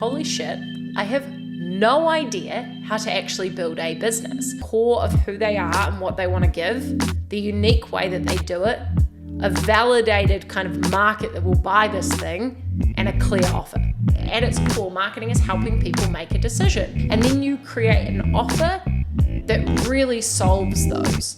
Holy shit, I have no idea how to actually build a business. Core of who they are and what they want to give, the unique way that they do it, a validated kind of market that will buy this thing, and a clear offer. At its core, marketing is helping people make a decision. And then you create an offer that really solves those.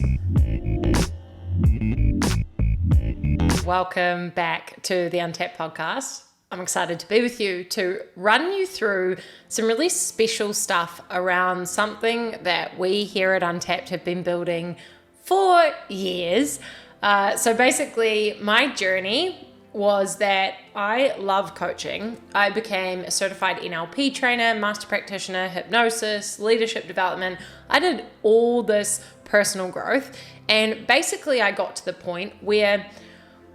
Welcome back to the Untapped podcast. I'm excited to be with you to run you through some really special stuff around something that we here at Untapped have been building for years. So basically, my journey was that I love coaching. I became a certified NLP trainer, master practitioner, hypnosis, leadership development. I did all this personal growth. And basically, I got to the point where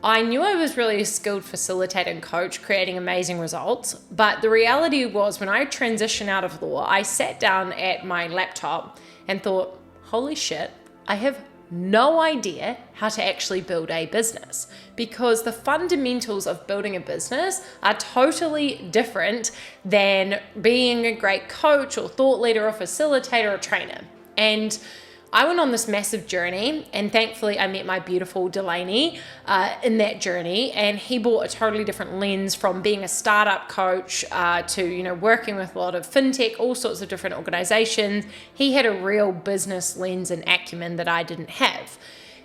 I knew I was really a skilled facilitator and coach, creating amazing results. But the reality was, when I transitioned out of law, I sat down at my laptop and thought, holy shit, I have no idea how to actually build a business, because the fundamentals of building a business are totally different than being a great coach or thought leader or facilitator or trainer. And I went on this massive journey, and thankfully I met my beautiful Delaney in that journey, and he brought a totally different lens from being a startup coach to working with a lot of fintech, all sorts of different organizations. He had a real business lens and acumen that I didn't have.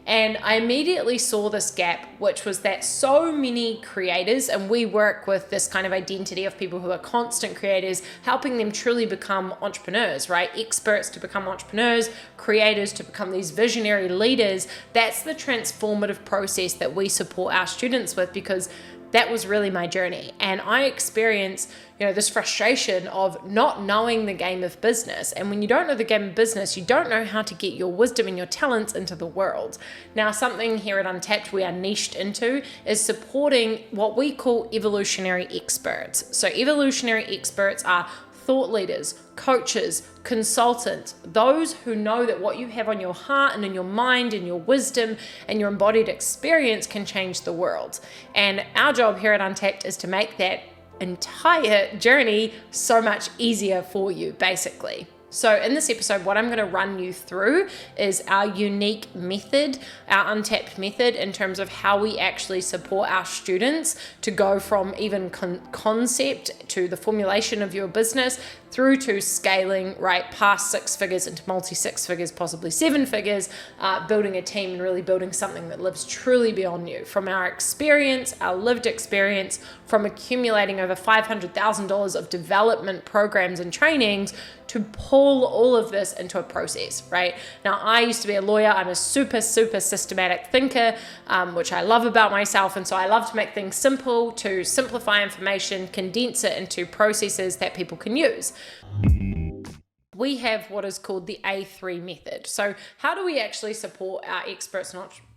And I immediately saw this gap, which was that so many creators, and we work with this kind of identity of people who are constant creators, helping them truly become entrepreneurs, right? Experts to become entrepreneurs, creators to become these visionary leaders. That's the transformative process that we support our students with, because that was really my journey. And I experienced, this frustration of not knowing the game of business. And when you don't know the game of business, you don't know how to get your wisdom and your talents into the world. Now, something here at Untapped we are niched into is supporting what we call evolutionary experts. So evolutionary experts are thought leaders, coaches, consultants, those who know that what you have on your heart and in your mind and your wisdom and your embodied experience can change the world. And our job here at Untapped is to make that entire journey so much easier for you, basically. So in this episode, what I'm going to run you through is our unique method, our Untapped method, in terms of how we actually support our students to go from even concept to the formulation of your business through to scaling right past 6 figures into multi-6 figures, possibly 7 figures, building a team and really building something that lives truly beyond you. From our experience, our lived experience, from accumulating over $500,000 of development programs and trainings to pull all of this into a process, right? Now, I used to be a lawyer. I'm a super systematic thinker, which I love about myself. And so I love to make things simple, to simplify information, condense it into processes that people can use. We have what is called the A3 method. So how do we actually support our experts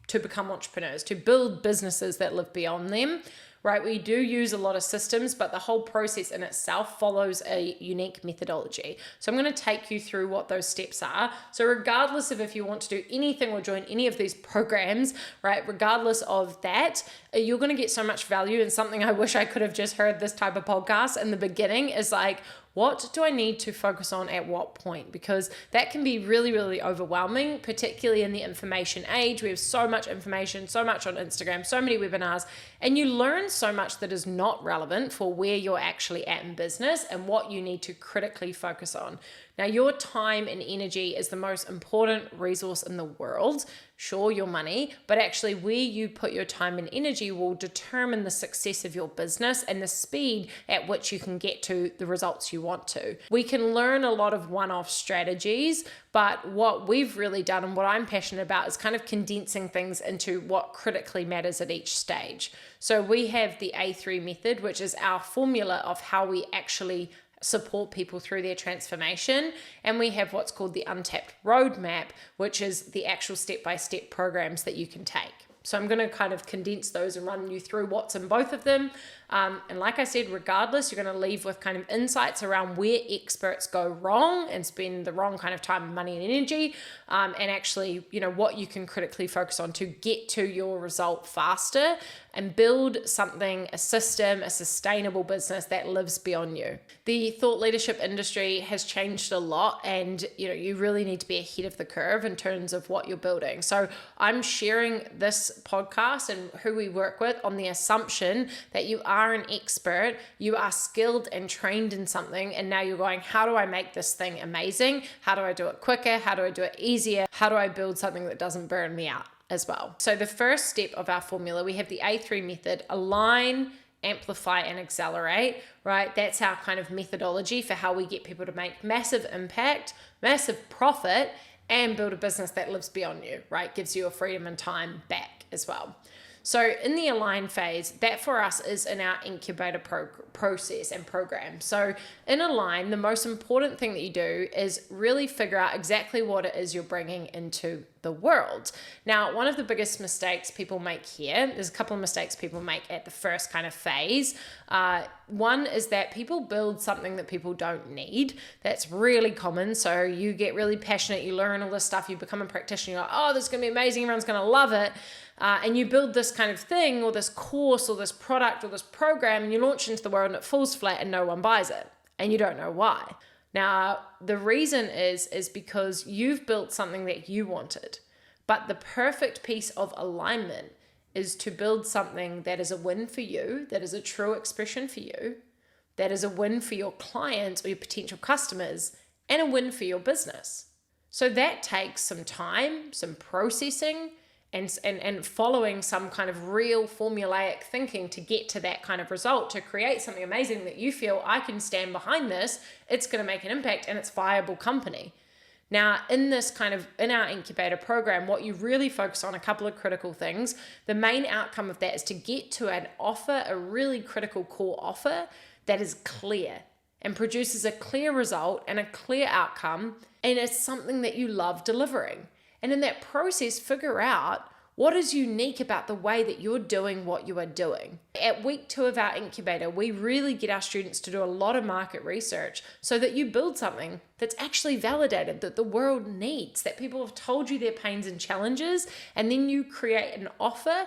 to become entrepreneurs, to build businesses that live beyond them? Right, we do use a lot of systems, but the whole process in itself follows a unique methodology. So I'm going to take you through what those steps are. So regardless of if you want to do anything or join any of these programs, right, regardless of that, you're going to get so much value. And something I wish I could have just heard this type of podcast in the beginning is like, what do I need to focus on at what point? Because that can be really overwhelming, particularly in the information age. We have so much information, so much on Instagram, so many webinars, and you learn so much that is not relevant for where you're actually at in business and what you need to critically focus on. Now, your time and energy is the most important resource in the world. Sure, your money, but actually where you put your time and energy will determine the success of your business and the speed at which you can get to the results you want to. We can learn a lot of one-off strategies, but what we've really done and what I'm passionate about is kind of condensing things into what critically matters at each stage. So we have the A3 method, which is our formula of how we actually support people through their transformation. And we have what's called the Untapped roadmap, which is the actual step-by-step programs that you can take. So I'm going to kind of condense those and run you through what's in both of them. And like I said, regardless, you're going to leave with kind of insights around where experts go wrong and spend the wrong kind of time, money, and energy, and actually, what you can critically focus on to get to your result faster and build something, a system, a sustainable business that lives beyond you. The thought leadership industry has changed a lot, and you really need to be ahead of the curve in terms of what you're building. So I'm sharing this podcast and who we work with on the assumption that you are an expert, you are skilled and trained in something, and now you're going, how do I make this thing amazing? How do I do it quicker? How do I do it easier? How do I build something that doesn't burn me out as well? So the first step of our formula, we have the A3 method: align, amplify, and accelerate, right? That's our kind of methodology for how we get people to make massive impact, massive profit, and build a business that lives beyond you, right? Gives you a freedom and time back as well. So in the align phase, that for us is in our incubator process and program. So in align, the most important thing that you do is really figure out exactly what it is you're bringing into the world. Now, one of the biggest mistakes people make here, there's a couple of mistakes people make at the first kind of phase. One is that people build something that people don't need. That's really common. So you get really passionate, you learn all this stuff, you become a practitioner, you're like, oh, this is going to be amazing, everyone's going to love it. And you build this kind of thing or this course or this product or this program, and you launch into the world and it falls flat and no one buys it. And you don't know why. Now, the reason is because you've built something that you wanted. But the perfect piece of alignment is to build something that is a win for you, that is a true expression for you, that is a win for your clients or your potential customers, and a win for your business. So that takes some time, some processing, and following some kind of real formulaic thinking to get to that kind of result, to create something amazing that you feel, I can stand behind this, it's going to make an impact, and it's viable company. Now, in our incubator program, what you really focus on, a couple of critical things. The main outcome of that is to get to an offer, a really critical core offer that is clear and produces a clear result and a clear outcome, and it's something that you love delivering. And in that process, figure out what is unique about the way that you're doing what you are doing. At week 2 of our incubator, we really get our students to do a lot of market research so that you build something that's actually validated, that the world needs, that people have told you their pains and challenges, and then you create an offer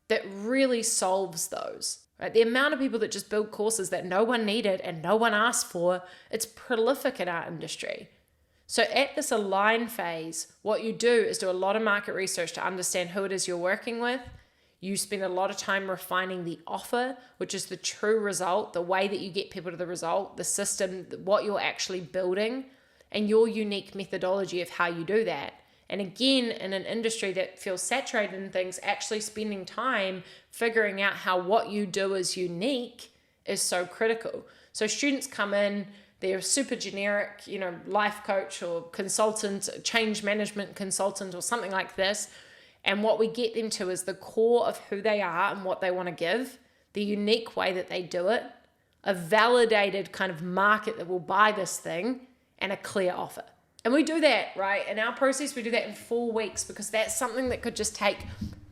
that really solves those. Right? The amount of people that just build courses that no one needed and no one asked for, it's prolific in our industry. So at this align phase, what you do is do a lot of market research to understand who it is you're working with. You spend a lot of time refining the offer, which is the true result, the way that you get people to the result, the system, what you're actually building, and your unique methodology of how you do that. And again, in an industry that feels saturated in things, actually spending time figuring out how what you do is unique is so critical. So students come in, they're super generic, life coach or consultant, change management consultant or something like this. And what we get them to is the core of who they are and what they want to give, the unique way that they do it, a validated kind of market that will buy this thing, and a clear offer. And we do that, right? In our process, we do that in 4 weeks because that's something that could just take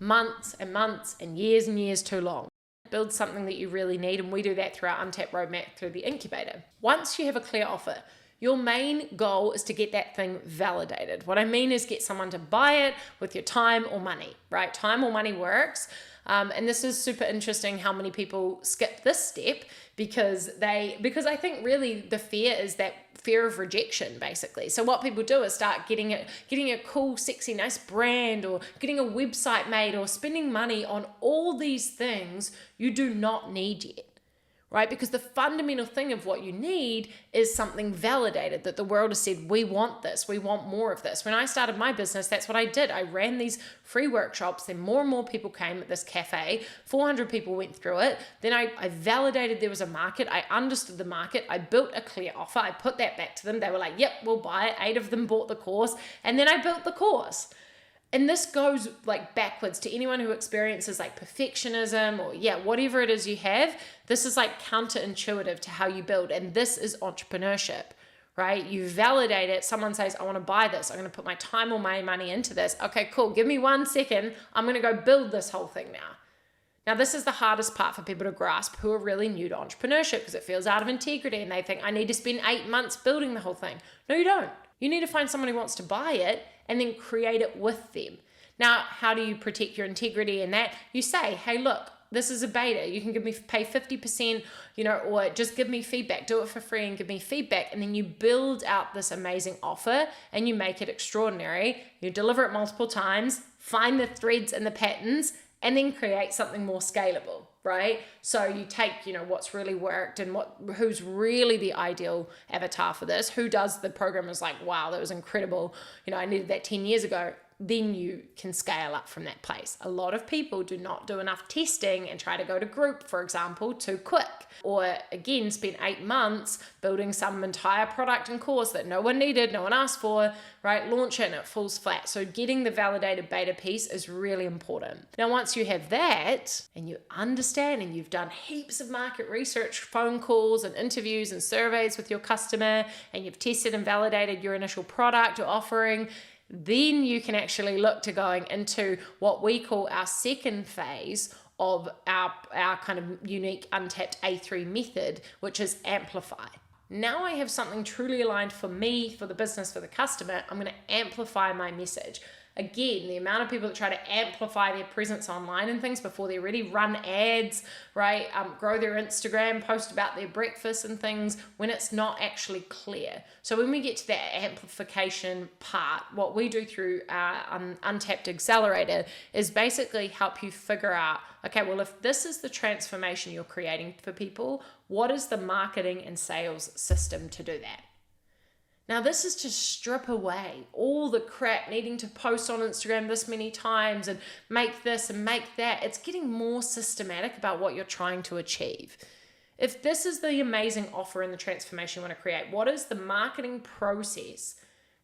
months and months and years too long. Build something that you really need, and we do that through our Untapped roadmap through the incubator. Once you have a clear offer, your main goal is to get that thing validated. What I mean is get someone to buy it with your time or money, right? Time or money works. And this is super interesting how many people skip this step because I think really the fear is that fear of rejection, basically. So what people do is start getting a cool, sexy, nice brand, or getting a website made, or spending money on all these things you do not need yet. Right? Because the fundamental thing of what you need is something validated, that the world has said, we want this, we want more of this. When I started my business, that's what I did. I ran these free workshops, then more and more people came at this cafe, 400 people went through it. Then I validated there was a market, I understood the market, I built a clear offer, I put that back to them. They were like, yep, we'll buy it. 8 of them bought the course, and then I built the course. And this goes like backwards to anyone who experiences like perfectionism or whatever it is you have. This is like counterintuitive to how you build. And this is entrepreneurship, right? You validate it. Someone says, I want to buy this. I'm going to put my time or my money into this. Okay, cool. Give me 1 second. I'm going to go build this whole thing now. Now, this is the hardest part for people to grasp who are really new to entrepreneurship, because it feels out of integrity and they think, I need to spend 8 months building the whole thing. No, you don't. You need to find someone who wants to buy it and then create it with them. Now, how do you protect your integrity in that? You say, hey, look, this is a beta. You can pay 50%, or just give me feedback. Do it for free and give me feedback. And then you build out this amazing offer and you make it extraordinary. You deliver it multiple times, find the threads and the patterns, and then create something more scalable, right? So you take, what's really worked and who's really the ideal avatar for this, who does the program is like, wow, that was incredible. I needed that 10 years ago. Then you can scale up from that place. A lot of people do not do enough testing and try to go to group, for example, too quick. Or again, spend 8 months building some entire product and course that no one needed, no one asked for, right? Launch it and it falls flat. So getting the validated beta piece is really important. Now, once you have that and you understand and you've done heaps of market research, phone calls and interviews and surveys with your customer, and you've tested and validated your initial product or offering, then you can actually look to going into what we call our second phase of our kind of unique untapped A3 method, which is Amplify. Now I have something truly aligned for me, for the business, for the customer. I'm going to amplify my message. Again, the amount of people that try to amplify their presence online and things before they really run ads, right? Grow their Instagram, post about their breakfast and things when it's not actually clear. So when we get to that amplification part, what we do through our Untapped Accelerator is basically help you figure out, okay, well, if this is the transformation you're creating for people, what is the marketing and sales system to do that? Now, this is to strip away all the crap needing to post on Instagram this many times and make this and make that. It's getting more systematic about what you're trying to achieve. If this is the amazing offer and the transformation you want to create, what is the marketing process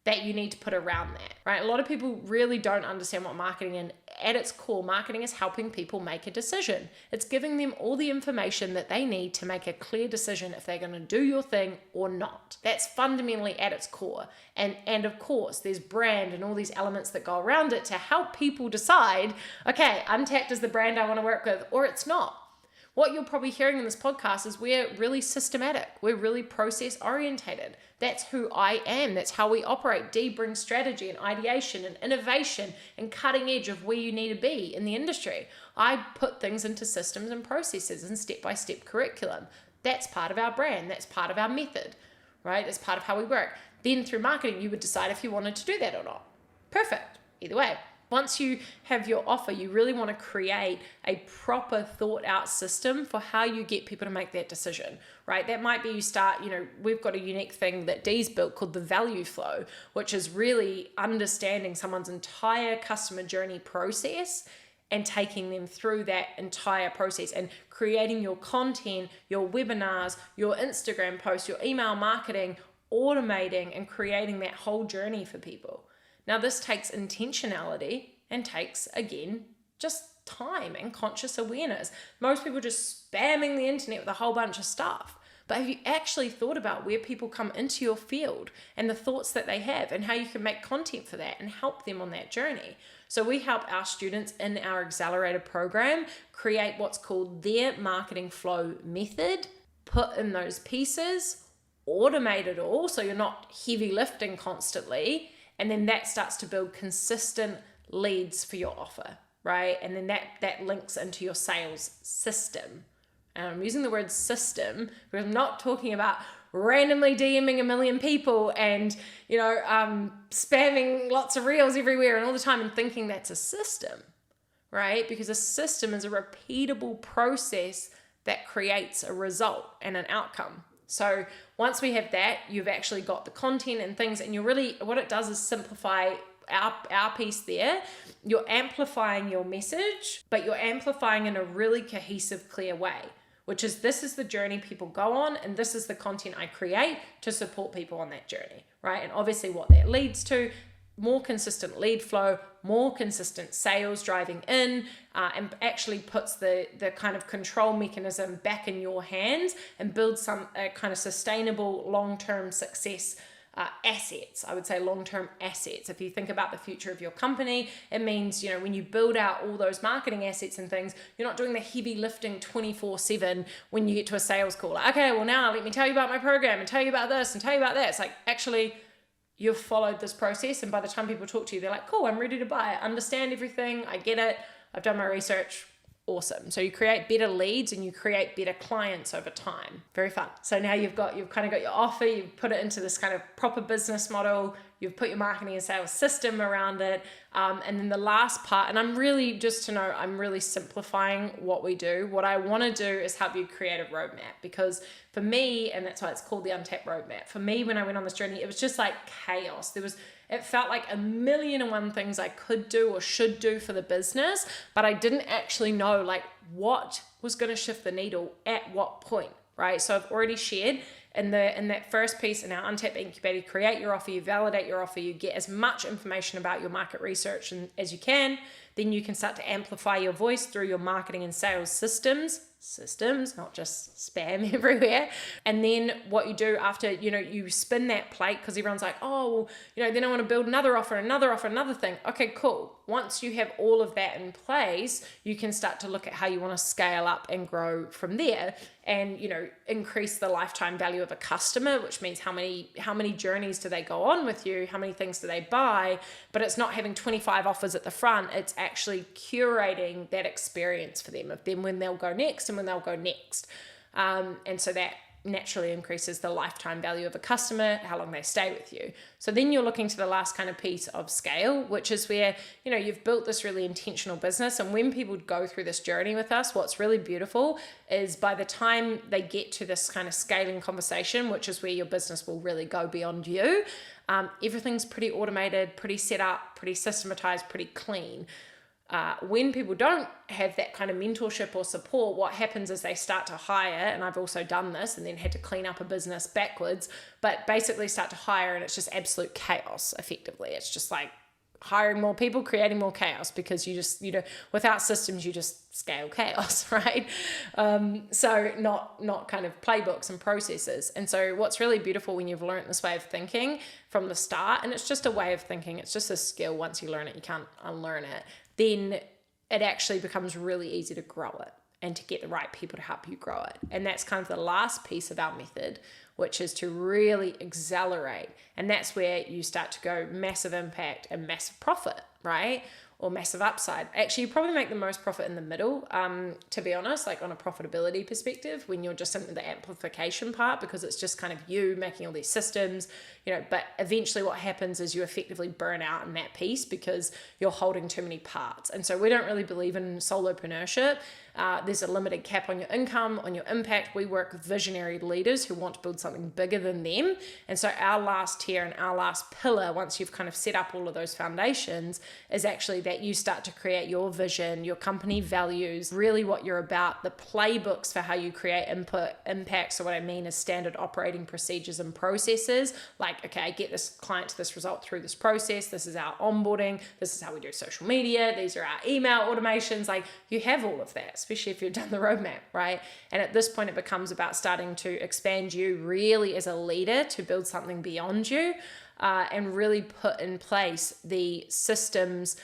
that you need to put around that, right? A lot of people really don't understand what marketing is. At its core, marketing is helping people make a decision. It's giving them all the information that they need to make a clear decision if they're going to do your thing or not. That's fundamentally at its core. And of course, there's brand and all these elements that go around it to help people decide, okay, Untapped is the brand I want to work with, or it's not. What you're probably hearing in this podcast is we're really systematic. We're really process orientated. That's who I am. That's how we operate. D brings strategy and ideation and innovation and cutting edge of where you need to be in the industry. I put things into systems and processes and step-by-step curriculum. That's part of our brand. That's part of our method, right? That's part of how we work. Then through marketing, you would decide if you wanted to do that or not. Perfect. Either way. Once you have your offer, you really want to create a proper thought out system for how you get people to make that decision, right? That might be you start, we've got a unique thing that Dee's built called the value flow, which is really understanding someone's entire customer journey process and taking them through that entire process and creating your content, your webinars, your Instagram posts, your email marketing, automating and creating that whole journey for people. Now, this takes intentionality and takes, again, just time and conscious awareness. Most people just spamming the internet with a whole bunch of stuff. But have you actually thought about where people come into your field and the thoughts that they have and how you can make content for that and help them on that journey? So we help our students in our Accelerator program create what's called their marketing flow method, put in those pieces, automate it all so you're not heavy lifting constantly. And then that starts to build consistent leads for your offer, right? And then that links into your sales system. And I'm using the word system because I'm not talking about randomly DMing a million people and, spamming lots of reels everywhere and all the time and thinking that's a system, right? Because a system is a repeatable process that creates a result and an outcome. So once we have that, you've actually got the content and things, and what it does is simplify our piece there. You're amplifying your message, but you're amplifying in a really cohesive, clear way, which is this is the journey people go on, and this is the content I create to support people on that journey, right? And obviously what that leads to, more consistent lead flow, more consistent sales driving in, and actually puts the kind of control mechanism back in your hands and builds some kind of sustainable long-term success assets. I would say long-term assets. If you think about the future of your company, it means, when you build out all those marketing assets and things, you're not doing the heavy lifting 24/7 when you get to a sales call. Like, okay, well now let me tell you about my program and tell you about this and tell you about that. It's like, actually, you've followed this process, and by the time people talk to you, they're like, cool, I'm ready to buy. I understand everything. I get it. I've done my research. Awesome. So you create better leads and you create better clients over time. Very fun. So now you've kind of got your offer, you've put it into this kind of proper business model, you've put your marketing and sales system around it. And then the last part, and I'm really, just to know, I'm really simplifying what we do. What I want to do is help you create a roadmap, because for me, and that's why it's called the Untapped roadmap. For me, when I went on this journey, it was just like chaos. It felt like 1,000,001 things I could do or should do for the business, but I didn't actually know like what was going to shift the needle at what point, right? So I've already shared in that first piece in our Untapped incubator, create your offer, you validate your offer, you get as much information about your market research as you can. Then you can start to amplify your voice through your marketing and sales systems, not just spam everywhere. And then what you do after, you spin that plate, because everyone's like, oh, well, then I want to build another offer, another thing. Okay, cool. Once you have all of that in place, you can start to look at how you want to scale up and grow from there, and, increase the lifetime value of a customer, which means how many journeys do they go on with you? How many things do they buy? But it's not having 25 offers at the front. It's actually curating that experience for them, of them when they'll go next and when they'll go next. And so that naturally increases the lifetime value of a customer, how long they stay with you. So then you're looking to the last kind of piece of scale, which is where, you've built this really intentional business. And when people go through this journey with us, what's really beautiful is by the time they get to this kind of scaling conversation, which is where your business will really go beyond you, everything's pretty automated, pretty set up, pretty systematized, pretty clean. When people don't have that kind of mentorship or support, what happens is they start to hire, and I've also done this and then had to clean up a business backwards, but basically start to hire and it's just absolute chaos effectively. It's just like hiring more people, creating more chaos, because you just, without systems, you just scale chaos, right? So not kind of playbooks and processes. And so what's really beautiful when you've learned this way of thinking from the start, and it's just a way of thinking, it's just a skill. Once you learn it, you can't unlearn it. Then it actually becomes really easy to grow it and to get the right people to help you grow it. And that's kind of the last piece of our method, which is to really accelerate. And that's where you start to go massive impact and massive profit, right? Or massive upside. Actually, you probably make the most profit in the middle, to be honest, like on a profitability perspective, when you're just in the amplification part, because it's just kind of you making all these systems, but eventually what happens is you effectively burn out in that piece because you're holding too many parts. And so we don't really believe in solopreneurship. There's a limited cap on your income, on your impact. We work with visionary leaders who want to build something bigger than them. And so our last tier and our last pillar, once you've kind of set up all of those foundations, is actually that you start to create your vision, your company values, really what you're about, the playbooks for how you create impact. So what I mean is standard operating procedures and processes. Like, okay, I get this client to this result through this process. This is our onboarding. This is how we do social media. These are our email automations. Like, you have all of that, especially if you've done the roadmap, right? And at this point, it becomes about starting to expand you really as a leader to build something beyond you, and really put in place the systems,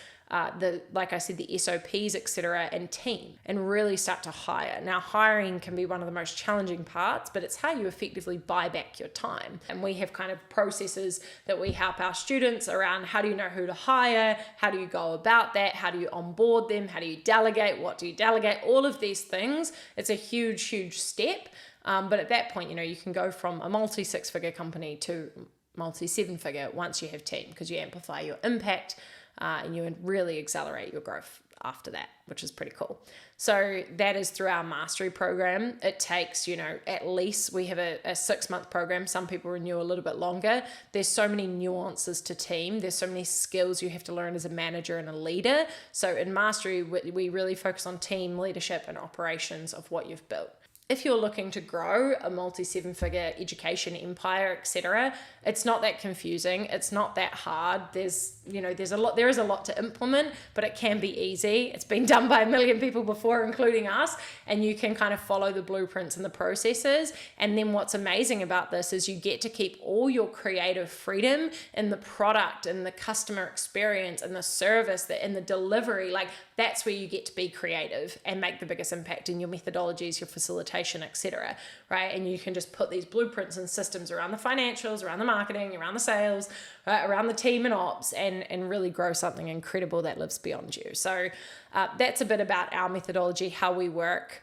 like I said, the SOPs, etc., and team, and really start to hire. Now, hiring can be one of the most challenging parts, but it's how you effectively buy back your time. And we have kind of processes that we help our students around. How do you know who to hire? How do you go about that? How do you onboard them? How do you delegate? What do you delegate? All of these things. It's a huge, huge step. But at that point, you can go from a multi-6-figure company to multi-7-figure once you have team, because you amplify your impact, and you really accelerate your growth after that, which is pretty cool. So that is through our mastery program. It takes, at least, we have a 6-month program. Some people renew a little bit longer. There's so many nuances to team. There's so many skills you have to learn as a manager and a leader. So in mastery, we really focus on team leadership and operations of what you've built. if you're looking to grow a multi-7-figure education empire, etc., it's not that confusing. It's not that hard. There is a lot to implement, but it can be easy. It's been done by a million people before, including us, and you can kind of follow the blueprints and the processes. And then what's amazing about this is you get to keep all your creative freedom in the product and the customer experience and the service, in the delivery. Like, that's where you get to be creative and make the biggest impact in your methodologies, your facilitation, etc. Right? And you can just put these blueprints and systems around the financials, around the marketing, around the sales, around the team and ops, and really grow something incredible that lives beyond you. So that's a bit about our methodology, how we work.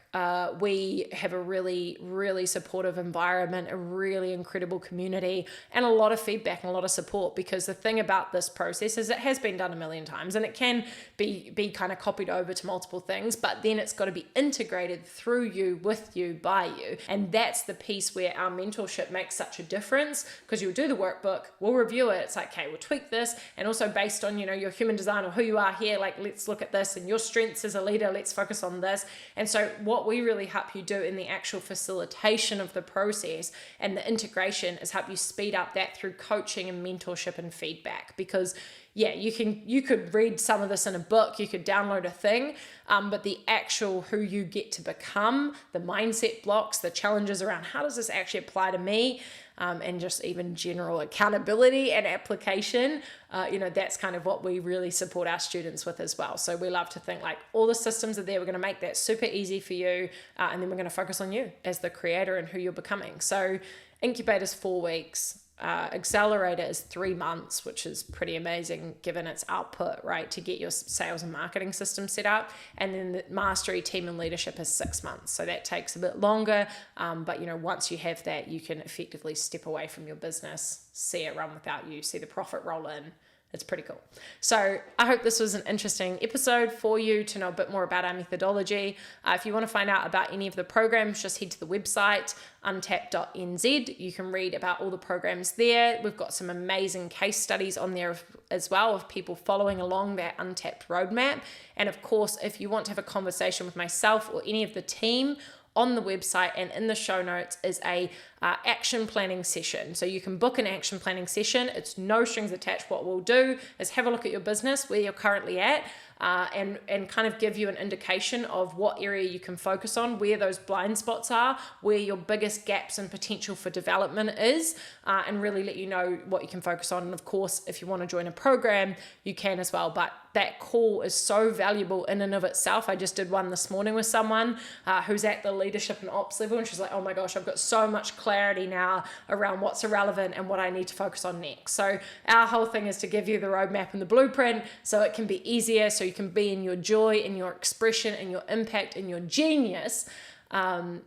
We have a really, really supportive environment, a really incredible community, and a lot of feedback and a lot of support, because the thing about this process is it has been done a million times, and it can be kind of copied over to multiple things, but then it's got to be integrated through you, with you, by you. And that's the piece where our mentorship makes such a difference, because you'll do the workbook, we'll review it, it's like, okay, we'll tweak this, and also based on, your human design or who you are here, like, let's look at this, and your strengths as a leader, let's focus on this. And so what we really help you do in the actual facilitation of the process and the integration is help you speed up that through coaching and mentorship and feedback. Because you could read some of this in a book, you could download a thing, but the actual who you get to become, the mindset blocks, the challenges around how does this actually apply to me, and just even general accountability and application, that's kind of what we really support our students with as well. So we love to think like all the systems are there, we're going to make that super easy for you, and then we're going to focus on you as the creator and who you're becoming. So incubator's 4 weeks. Accelerator is 3 months, which is pretty amazing given its output, right, to get your sales and marketing system set up. And then the mastery, team and leadership is 6 months. So that takes a bit longer. But once you have that, you can effectively step away from your business, see it run without you, see the profit roll in. It's pretty cool. So I hope this was an interesting episode for you to know a bit more about our methodology. If you want to find out about any of the programs, just head to the website, untapped.nz. You can read about all the programs there. We've got some amazing case studies on there as well of people following along that Untapped roadmap. And of course, if you want to have a conversation with myself or any of the team, on the website and in the show notes is a action planning session. So you can book an action planning session. It's no strings attached. What we'll do is have a look at your business, where you're currently at, and kind of give you an indication of what area you can focus on, where those blind spots are, where your biggest gaps and potential for development is, and really let you know what you can focus on. And of course, if you want to join a program, you can as well. But that call is so valuable in and of itself. I just did one this morning with someone who's at the leadership and ops level, and she's like, oh my gosh, I've got so much clarity now around what's irrelevant and what I need to focus on next. So our whole thing is to give you the roadmap and the blueprint so it can be easier, so you can be in your joy, in your expression, in your impact, in your genius, and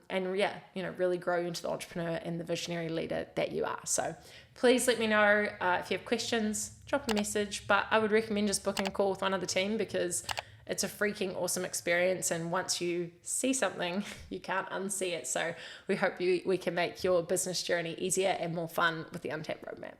really grow into the entrepreneur and the visionary leader that you are. So please let me know if you have questions, drop a message, but I would recommend just booking a call with one of the team, because it's a freaking awesome experience, and once you see something, you can't unsee it. So we hope we can make your business journey easier and more fun with the Untapped roadmap.